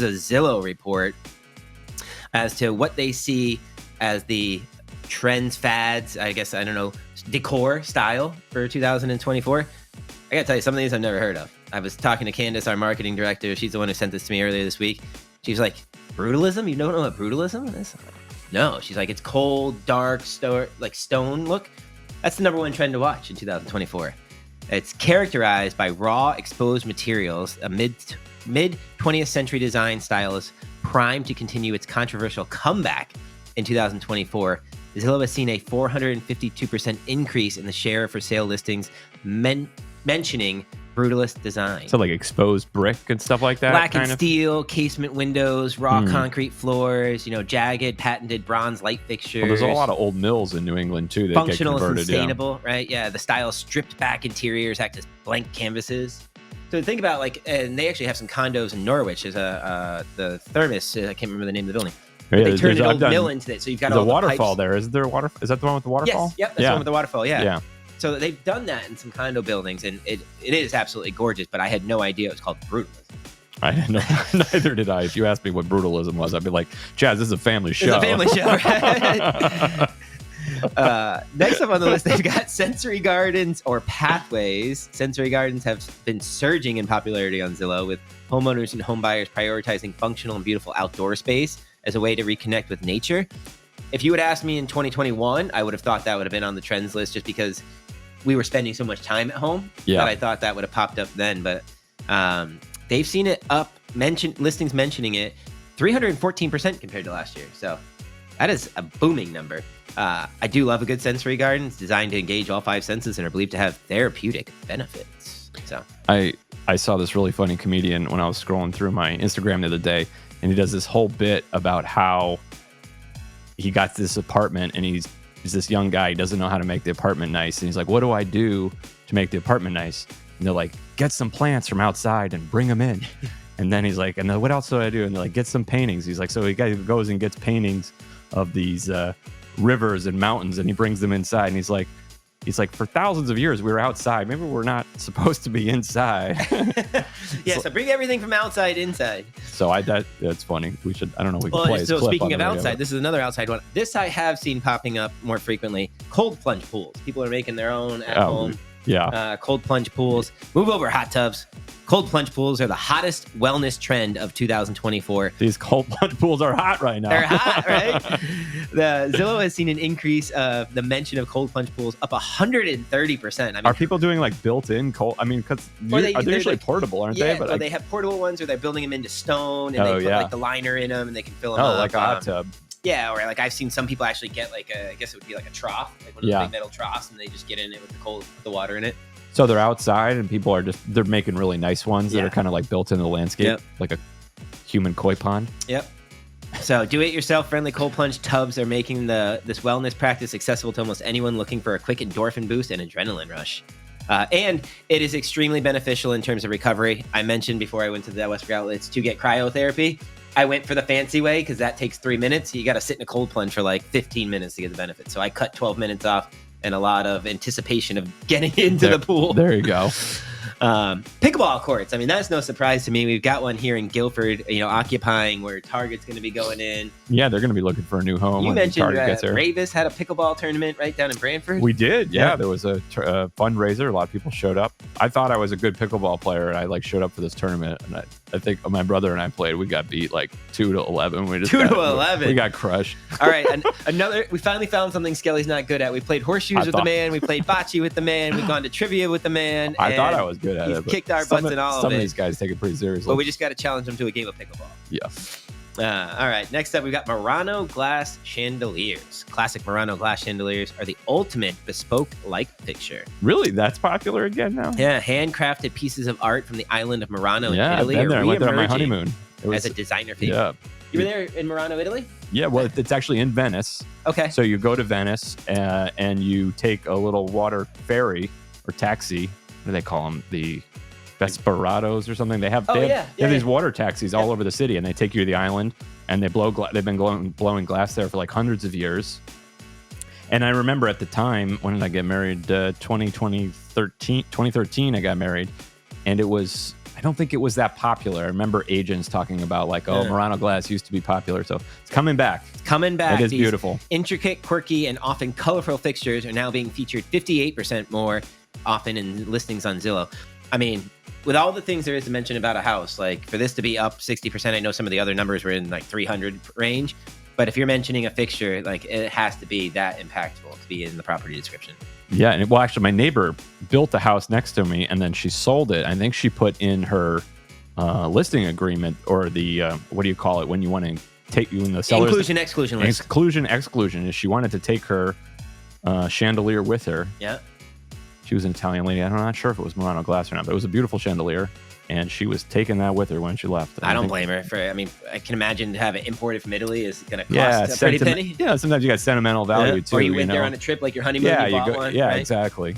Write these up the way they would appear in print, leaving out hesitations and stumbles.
is a Zillow report as to what they see as the trends, fads, I guess, I don't know, decor style for 2024. I gotta tell you, some of these I've never heard of. I was talking to Candace, our marketing director. She's the one who sent this to me earlier this week. She was like, brutalism? You don't know what brutalism is? No. She's like, it's cold, dark, stone look. That's the number one trend to watch in 2024. It's characterized by raw, exposed materials. A mid 20th century design style is primed to continue its controversial comeback in 2024. Zillow has seen a 452% increase in the share for sale listings mentioning brutalist design. So like exposed brick and stuff like that? Black and steel, casement windows, raw concrete floors, jagged, patented bronze light fixtures. Well, there's a lot of old mills in New England too that functional get converted, and sustainable, right? Yeah, the style stripped back interiors act as blank canvases. So think about and they actually have some condos in Norwich. There's the Thermos, I can't remember the name of the building. Yeah, they turned an old mill into it. So you've got all the waterfall pipes. there. Is there a water? Is that the one with the waterfall? Yes, yep, that's the one with the waterfall. Yeah. So they've done that in some condo buildings, and it is absolutely gorgeous. But I had no idea it was called brutalism. I had no, neither did I. If you asked me what brutalism was, I'd be like, Chaz, this is a family show. It's a family show, right? Next up on the list, they've got sensory gardens or pathways. Sensory gardens have been surging in popularity on Zillow, with homeowners and home buyers prioritizing functional and beautiful outdoor space as a way to reconnect with nature. If you had asked me in 2021, I would have thought that would have been on the trends list just because we were spending so much time at home that I thought that would have popped up then. But they've seen it up, listings mentioning it 314% compared to last year. So that is a booming number. I do love a good sensory garden. It's designed to engage all five senses and are believed to have therapeutic benefits. So I saw this really funny comedian when I was scrolling through my Instagram the other day, and he does this whole bit about how he got this apartment, and he's this young guy. He doesn't know how to make the apartment nice. And he's like, what do I do to make the apartment nice? And they're like, get some plants from outside and bring them in. And then he's like, and then what else do I do? And they're like, get some paintings. He's like, so he goes and gets paintings of these rivers and mountains, and he brings them inside. And he's like, for thousands of years, we were outside. Maybe we're not supposed to be inside. So bring everything from outside inside. So that's funny. We should, I don't know. We can play so speaking of outside, this is another outside one. This I have seen popping up more frequently. Cold plunge pools. People are making their own at home. Yeah. Cold plunge pools. Move over, hot tubs. Cold plunge pools are the hottest wellness trend of 2024. These cold plunge pools are hot right now. They're hot, right? The Zillow has seen an increase of the mention of cold plunge pools up 130%. I mean, are people doing like built-in cold? I mean, because they're usually portable, aren't they? But they have portable ones, or they're building them into stone, and they put like the liner in them, and they can fill them up. Like a hot tub. Yeah, or like I've seen some people actually get I guess it would be like a trough, like one of those big metal troughs, and they just get in it with the water in it. So they're outside, and people are they're making really nice ones that are kind of like built into the landscape, like a human koi pond. Yep. So do-it-yourself friendly cold plunge tubs are making this wellness practice accessible to almost anyone looking for a quick endorphin boost and adrenaline rush. And it is extremely beneficial in terms of recovery. I mentioned before I went to the Westbrook Outlets to get cryotherapy. I went for the fancy way because that takes 3 minutes. You got to sit in a cold plunge for like 15 minutes to get the benefit. So I cut 12 minutes off, and a lot of anticipation of getting into the pool. There you go. Pickleball courts. I mean, that's no surprise to me. We've got one here in Guilford, occupying, where Target's going to be going in. Yeah, they're going to be looking for a new home. You mentioned Raveis had a pickleball tournament right down in Brantford. We did. Yeah. There was a fundraiser. A lot of people showed up. I thought I was a good pickleball player, and I showed up for this tournament. And I think my brother and I played. We got beat like 2-11. 2-11. We got crushed. All right. We finally found something Skelly's not good at. We played horseshoes with the man. We played bocce with the man. We've gone to trivia with the man. I thought I was good at it. Kicked our butts in all of it. Some of these guys take it pretty seriously. But we just got to challenge them to a game of pickleball. Yeah. All right. Next up, we've got Murano glass chandeliers. Classic Murano glass chandeliers are the ultimate bespoke light fixture. Really? That's popular again now? Yeah. Handcrafted pieces of art from the island of Murano in Italy. Yeah, I went there on my honeymoon. As a designer favorite. Yeah. You were there in Murano, Italy? Yeah, well, it's actually in Venice. Okay. So you go to Venice and you take a little water ferry or taxi. What do they call them? The Desperados or something. They have these water taxis all over the city, and they take you to the island, and they've been blowing glass there for like hundreds of years. And I remember at the time, when did I get married? 2013 I got married, and it was, I don't think it was that popular. I remember agents talking about like, oh, Murano glass used to be popular. So it's coming back. Coming back. It is These beautiful. Intricate, quirky, and often colorful fixtures are now being featured 58% more often in listings on Zillow. I mean, with all the things there is to mention about a house, like for this to be up 60%, I know some of the other numbers were in like 300 range. But if you're mentioning a fixture, like it has to be that impactful to be in the property description. Yeah, and well, actually, my neighbor built a house next to me, and then she sold it. I think she put in her listing agreement, or the what do you call it when you want to take you in the seller's Inclusion-exclusion list. Exclusion is she wanted to take her chandelier with her. Yeah. She was an Italian lady. I'm not sure if it was Murano glass or not, but it was a beautiful chandelier. And she was taking that with her when she left. I don't blame her. I can imagine to have it imported from Italy is going to cost a pretty penny. Yeah, sometimes you got sentimental value too. Or you went there on a trip like your honeymoon. You bought one. Yeah, right? exactly.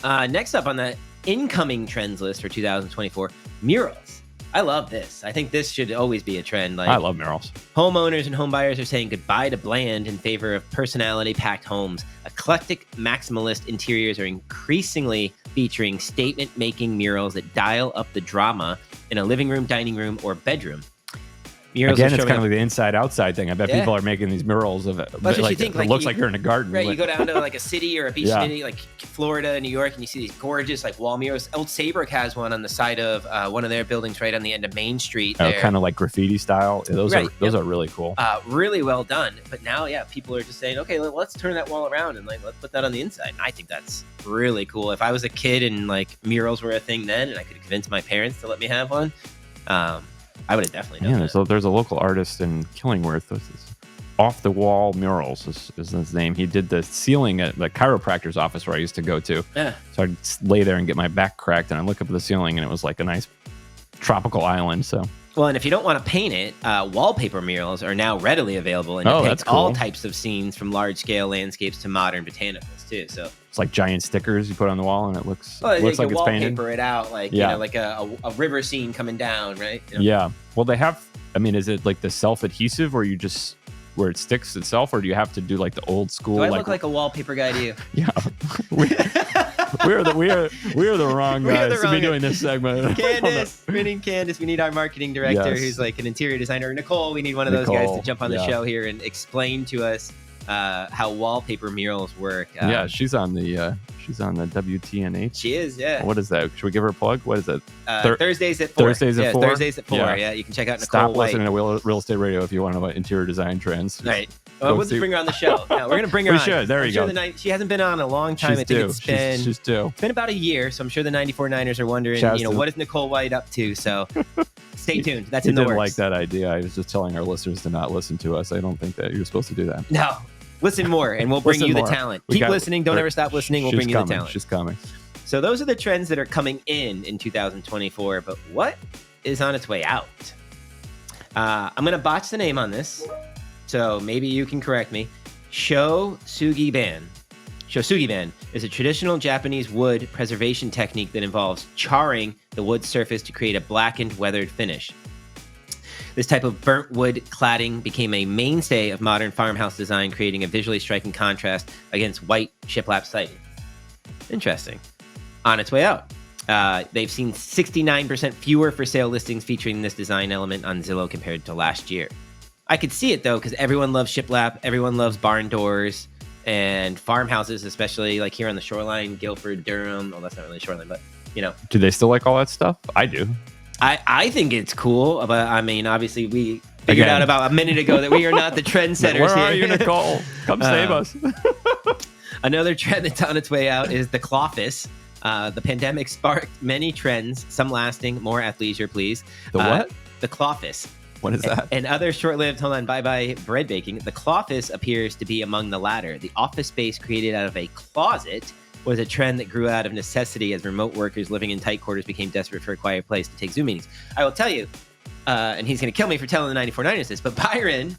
Next up on the incoming trends list for 2024, murals. I love this. I think this should always be a trend. Like, I love murals. Homeowners and homebuyers are saying goodbye to bland in favor of personality-packed homes. Eclectic maximalist interiors are increasingly featuring statement-making murals that dial up the drama in a living room, dining room, or bedroom. Murals Again, it's kind of like the inside-outside thing. I bet people are making these murals of it. Like, it looks like you're in a garden. Right, you go down to like a city or a beach city, like Florida, New York, and you see these gorgeous like wall murals. Old Saybrook has one on the side of one of their buildings right on the end of Main Street. Oh, kind of like graffiti style. Those are really cool. Really well done. But now, people are just saying, okay, let's turn that wall around and like let's put that on the inside. And I think that's really cool. If I was a kid and like murals were a thing then, and I could convince my parents to let me have one, I would have definitely done that. So there's a local artist in Killingworth. Off the Wall Murals is his name. He did the ceiling at the chiropractor's office where I used to go to. Yeah. So I'd lay there and get my back cracked, and I look up at the ceiling, and it was like a nice tropical island. So. Well, and if you don't want to paint it, wallpaper murals are now readily available and depict all types of scenes from large-scale landscapes to modern botanicals too. So it's like giant stickers you put on the wall, and it looks like it's painted. Wallpaper it out like you know, like a river scene coming down, right? You know? Yeah. Well, they have. I mean, is it like the self-adhesive, or you just where it sticks itself, or do you have to do like the old school? Do I look like a wallpaper guy to you? Yeah. We are the wrong guys to be doing this segment. Candace, we need our marketing director who's like an interior designer. Nicole, we need one of those guys to jump on the show here and explain to us how wallpaper murals work. She's on the WTNH. She is, yeah. What is that? Should we give her a plug? What is it? Thursdays at 4. Thursdays at 4? Thursdays at 4, yeah. You can check out Nicole Stop listening to Real Estate Radio if you want to know about interior design trends. Right. We'll just bring her on the show. No, we're going to bring her on. We should. There you go. She hasn't been on in a long time. She's It's been about a year, so I'm sure the 94 Niners are wondering, what is Nicole White up to? So stay tuned. That's in the works. Didn't like that idea. I was just telling our listeners to not listen to us. I don't think that you're supposed to do that. No. Listen more, and we'll bring you the talent. Keep listening. Don't ever stop listening. We'll bring you the talent. She's coming. So those are the trends that are coming in 2024. But what is on its way out? I'm going to botch the name on this, so maybe you can correct me. Shosugiban. Shosugiban is a traditional Japanese wood preservation technique that involves charring the wood surface to create a blackened, weathered finish. This type of burnt wood cladding became a mainstay of modern farmhouse design, creating a visually striking contrast against white shiplap siding. Interesting. On its way out. They've seen 69% fewer for sale listings featuring this design element on Zillow compared to last year. I could see it, though, because everyone loves shiplap, everyone loves barn doors, and farmhouses, especially like here on the shoreline, Guilford, Durham. Well, that's not really shoreline, but, Do they still like all that stuff? I do. I think it's cool, but I mean, obviously, we figured out about a minute ago that we are not the trendsetters Where here. are you, Nicole? Come save us. Another trend that's on its way out is the cloffice. The pandemic sparked many trends, some lasting, more athleisure, please. The what? The cloffice. What is that? And other short-lived, bye-bye bread baking. The cloffice appears to be among the latter. The office space created out of a closet was a trend that grew out of necessity as remote workers living in tight quarters became desperate for a quiet place to take Zoom meetings. I will tell you, and he's going to kill me for telling the 94 Niners this, but Byron,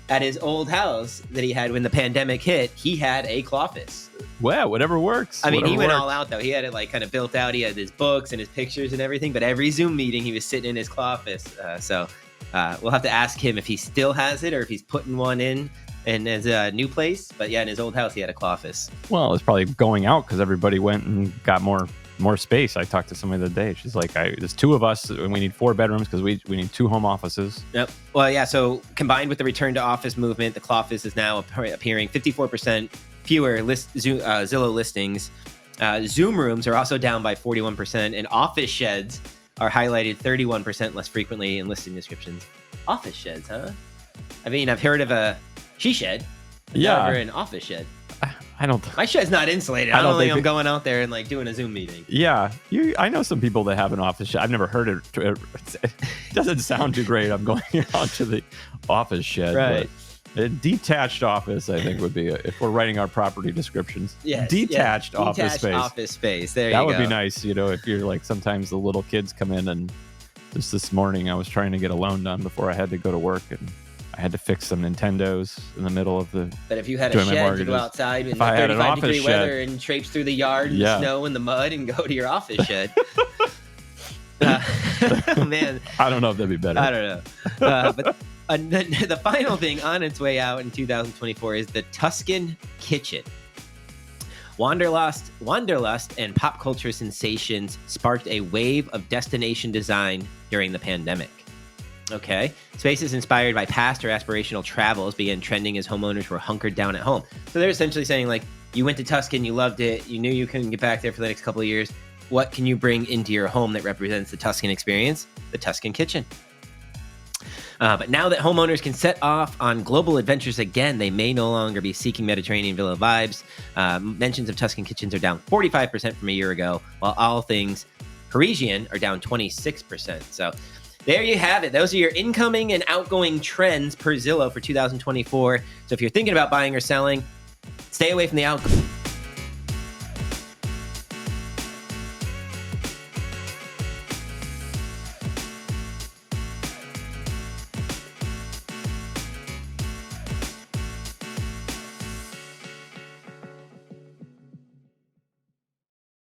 at his old house that he had when the pandemic hit, he had a cloffice. Well, whatever works. I mean, he went all out, though. He had it like kind of built out. He had his books and his pictures and everything, but every Zoom meeting, he was sitting in his cloffice. So we'll have to ask him if he still has it or if he's putting one in his new place. But yeah, in his old house, he had a cloffice. Well, it's probably going out because everybody went and got more more space. I talked to somebody the other day. She's like, there's 2 of us and we need 4 bedrooms because we need 2 home offices. Yep. Well, yeah. So combined with the return to office movement, the Clawfist is now appearing 54% fewer Zillow listings. Zoom rooms are also down by 41%, and office sheds are highlighted 31% less frequently in listing descriptions. Office sheds, huh? I mean, I've heard of a she shed. Yeah. Never an office shed. I don't. My shed's not insulated. I don't think I'm going out there and like doing a Zoom meeting. Yeah, I know some people that have an office shed. I've never heard it. It doesn't sound too great. I'm going out to the office shed. Right. But a detached office, I think, would be if we're writing our property descriptions. Yes. Detached office space. Office space. There you go. That would be nice. You know, if you're like, sometimes the little kids come in, and just this morning I was trying to get a loan done before I had to go to work, and I had to fix some Nintendos in the middle of the. But if you had a shed to go outside in 35-degree weather and traipse through the yard in the snow and the mud and go to your office shed. Man. I don't know if that'd be better. I don't know. But the final thing on its way out in 2024 is the Tuscan Kitchen. Wanderlust and pop culture sensations sparked a wave of destination design during the pandemic. Okay. Spaces inspired by past or aspirational travels began trending as homeowners were hunkered down at home. So they're essentially saying, like, you went to Tuscan, you loved it, you knew you couldn't get back there for the next couple of years. What can you bring into your home that represents the Tuscan experience? The Tuscan Kitchen. But now that homeowners can set off on global adventures again, they may no longer be seeking Mediterranean villa vibes. Mentions of Tuscan kitchens are down 45% from a year ago, while all things Parisian are down 26%. So there you have it. Those are your incoming and outgoing trends per Zillow for 2024. So if you're thinking about buying or selling, stay away from the